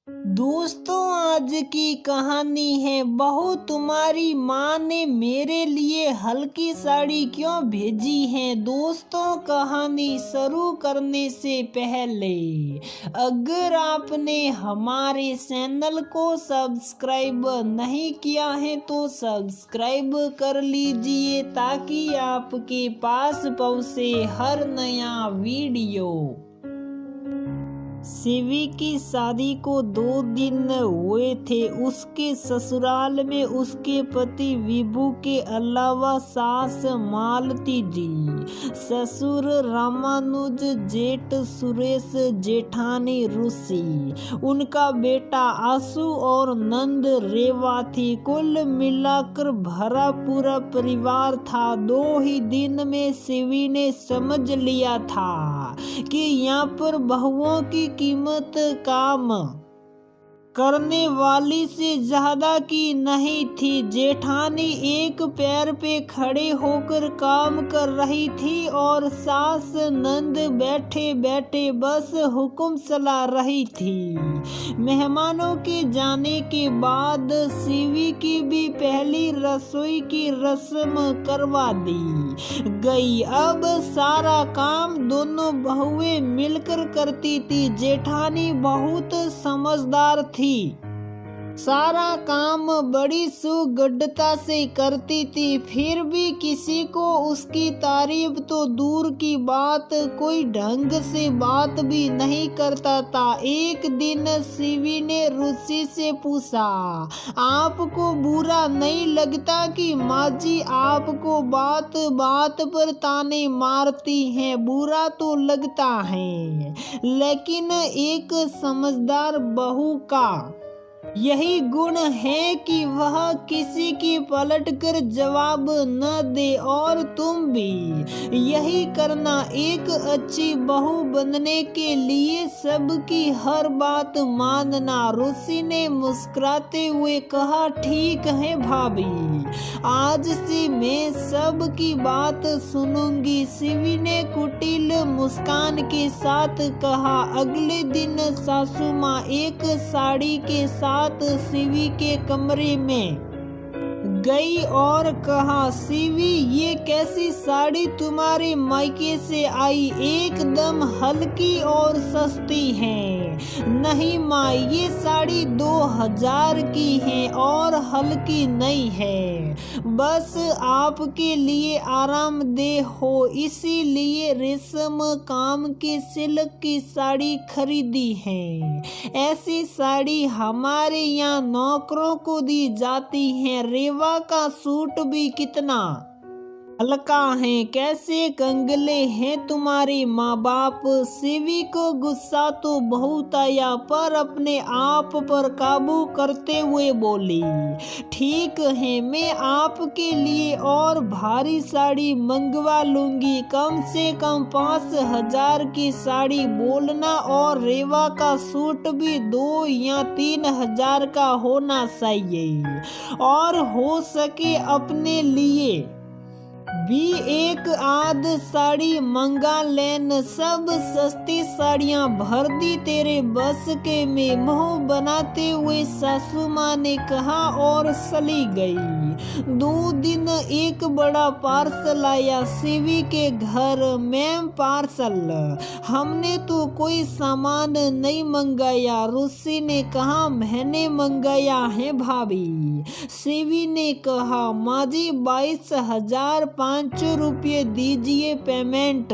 दोस्तों, आज की कहानी है बहू तुम्हारी माँ ने मेरे लिए हल्की साड़ी क्यों भेजी है। दोस्तों, कहानी शुरू करने से पहले अगर आपने हमारे चैनल को सब्सक्राइब नहीं किया है तो सब्सक्राइब कर लीजिए ताकि आपके पास पहुंचे हर नया वीडियो। शिवी की शादी को 2 दिन हुए थे। उसके ससुराल में उसके पति विभू के अलावा सास मालती जी, ससुर रामानुज, जेठ सुरेश, जेठानी रुचि, उनका बेटा आशु और नंद रेवा थी। कुल मिलाकर भरा पूरा परिवार था। 2 ही दिन में शिवी ने समझ लिया था कि यहाँ पर बहुओं की कीमत काम करने वाली से ज्यादा की नहीं थी। जेठानी एक पैर पे खड़े होकर काम कर रही थी और सास नंद बैठे बैठे बस हुक्म चला रही थी। मेहमानों के जाने के बाद शिवी की भी पहली रसोई की रस्म करवा दी गई। अब सारा काम दोनों बहुएं मिलकर करती थी। जेठानी बहुत समझदार थी, सारा काम बड़ी सुगढ़ता से करती थी। फिर भी किसी को उसकी तारीफ तो दूर की बात, कोई ढंग से बात भी नहीं करता था। एक दिन शिवी ने रुचि से पूछा, आपको बुरा नहीं लगता कि माँ जी आपको बात बात पर ताने मारती हैं? बुरा तो लगता है, लेकिन एक समझदार बहू का यही गुण है कि वह किसी की पलट कर जवाब न दे, और तुम भी यही करना। एक अच्छी बहू बनने के लिए सबकी हर बात मानना। रुचि ने मुस्कुराते हुए कहा, ठीक है भाभी, आज से मैं सबकी बात सुनूंगी। शिवी ने कुटिल मुस्कान के साथ कहा। अगले दिन सासू माँ एक साड़ी के साथ शिवी के कमरे में गई और कहा, शिवी ये कैसी साड़ी तुम्हारे मायके से आई? एकदम हल्की और सस्ती है। नहीं माँ, ये साड़ी 2000 की है और हल्की नहीं है, बस आपके लिए आरामदेह हो इसीलिए रेशम काम के सिल्क की साड़ी खरीदी है। ऐसी साड़ी हमारे यहाँ नौकरों को दी जाती है। रेवा का सूट भी कितना हल्का है, कैसे कंगले हैं तुम्हारे माँ बाप। शिवी को गुस्सा तो बहुत आया पर अपने आप पर काबू करते हुए बोली, ठीक है, मैं आपके लिए और भारी साड़ी मंगवा लूंगी। कम से कम 5000 की साड़ी बोलना, और रेवा का सूट भी 2 या 3000 का होना चाहिए, और हो सके अपने लिए भी एक आध साड़ी मंगा लेन। सब सस्ती साड़ियां भर दी तेरे बस के में, मुंह बनाते हुए सासू माँ ने कहा और चली गई। 2 दिन एक बड़ा पार्सल आया शिवी के घर। मैम पार्सल, हमने तो कोई सामान नहीं मंगाया। रुचि ने कहा, मैंने मंगाया है भाभी। शिवी ने कहा, माँ जी 22,500 रुपये दीजिए, पेमेंट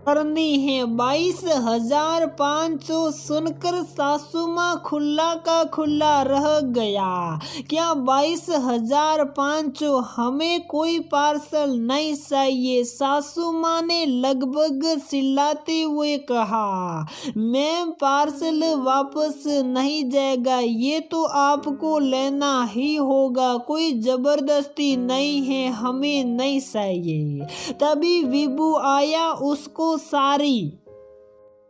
करनी है। 22,500 सुनकर सासू माँ खुला का खुला रह गया। क्या 22,500? हमें कोई पार्सल नहीं चाहिए। सासू माँ ने लगभग चिल्लाते हुए कहा, मैम पार्सल वापस नहीं जाएगा, ये तो आपको लेना ही होगा, कोई जबरदस्ती नहीं है, हमें नहीं चाहिए। तभी विभू आया। उसको सारी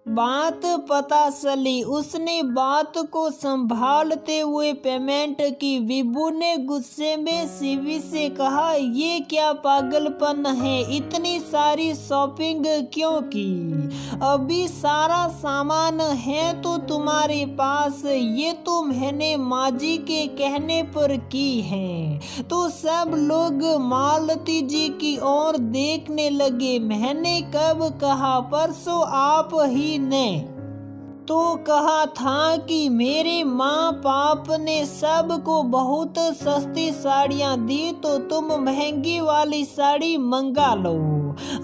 बात पता चली। उसने बात को संभालते हुए पेमेंट की। विभू ने गुस्से में शिवी से कहा, ये क्या पागलपन है, इतनी सारी शॉपिंग क्यों की? अभी सारा सामान है तो तुम्हारे पास, ये तो मैंने माँ जी के कहने पर की है। तो सब लोग मालती जी की ओर देखने लगे। मैंने कब कहा? परसों आप ही ने तो कहा था कि मेरे माँ बाप ने सबको बहुत सस्ती साड़ियाँ दी तो तुम महंगी वाली साड़ी मंगा लो।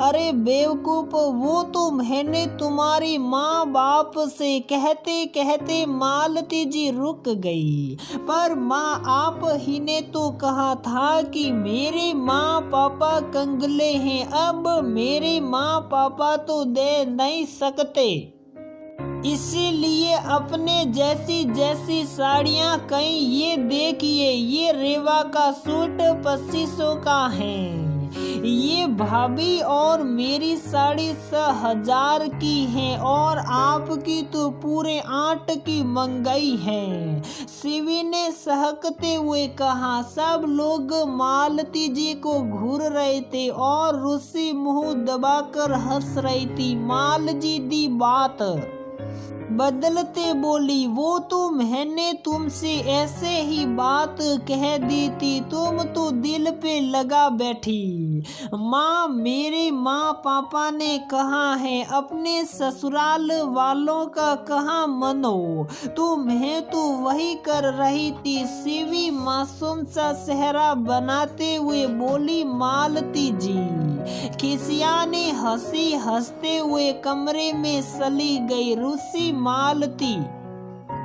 अरे बेवकूफ, वो तो मैंने तुम्हारी माँ बाप से कहते कहते मालती जी रुक गई। पर माँ आप ही ने तो कहा था कि मेरे माँ पापा कंगले हैं, अब मेरे माँ पापा तो दे नहीं सकते, इसीलिए अपने जैसी जैसी साड़ियाँ कहीं। ये देखिए, ये रेवा का सूट 2500 का है, ये भाभी और मेरी साड़ी 1000 की है और आपकी तो पूरे 8 की मंगाई है। शिवी ने सहकते हुए कहा। सब लोग मालती जी को घूर रहे थे और रुसी मुंह दबाकर हंस रही थी। माल जी दी बात बदलते बोली, वो तो मैंने तुमसे ऐसे ही बात कह दी थी, तुम तो दिल पे लगा बैठी। माँ, मेरे माँ पापा ने कहा है, अपने ससुराल वालों का कहाँ मनो, तो मैं तो वही कर रही थी। शिवी मासूम सा चेहरा बनाते हुए बोली। मालती जी खिसियाने हंसी हंसते हुए कमरे में चली गई। रुसी मालती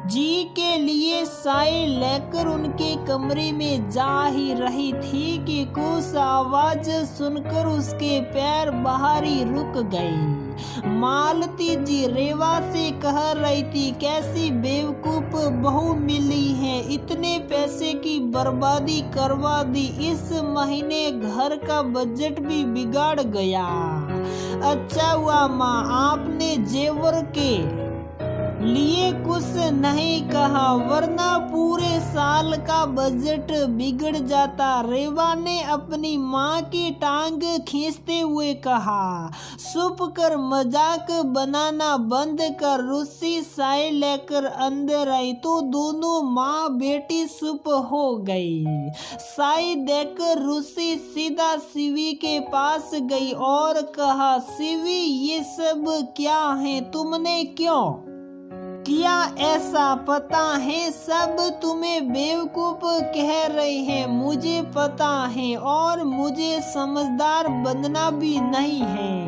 जी के लिए चाय लेकर उनके कमरे में जा ही रही थी कि कुछ आवाज सुनकर उसके पैर बाहर ही रुक गए। मालती जी रेवा से कह रही थी, कैसी बेवकूफ बहू मिली है, इतने पैसे की बर्बादी करवा दी, इस महीने घर का बजट भी बिगाड़ गया। अच्छा हुआ माँ आपने जेवर के लिए कुछ नहीं कहा, वरना पूरे साल का बजट बिगड़ जाता। रेवा ने अपनी माँ की टांग खींचते हुए कहा। चुप कर, मजाक बनाना बंद कर। रुसी चाय लेकर अंदर आई तो दोनों माँ बेटी चुप हो गई। चाय देकर रुसी सीधा शिवी के पास गई और कहा, शिवी ये सब क्या है, तुमने क्यों किया ऐसा? पता है सब तुम्हें बेवकूफ कह रहे हैं, मुझे पता है, और मुझे समझदार बनना भी नहीं है,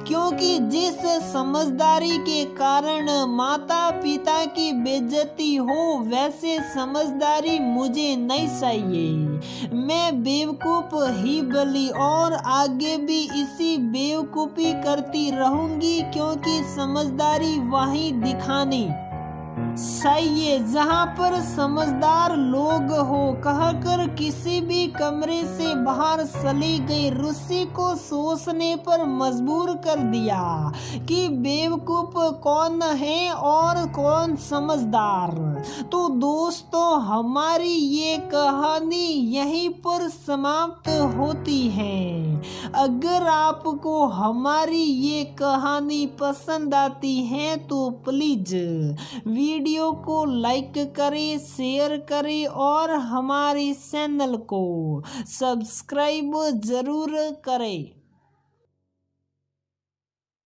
क्योंकि जिस समझदारी के कारण माता पिता की बेइज्जती हो वैसे समझदारी मुझे नहीं चाहिए। मैं बेवकूफ ही बली और आगे भी इसी बेवकूफी करती रहूंगी, क्योंकि समझदारी वही दिखानी सही है जहाँ पर समझदार लोग हो, कहकर किसी भी कमरे से बाहर चली गई। रुसी को सोचने पर मजबूर कर दिया कि बेवकूफ कौन है और कौन समझदार। तो दोस्तों हमारी ये कहानी यहीं पर समाप्त होती है। अगर आपको हमारी ये कहानी पसंद आती है तो प्लीज वीडियो को लाइक करें, शेयर करें और हमारे चैनल को सब्सक्राइब जरूर करें।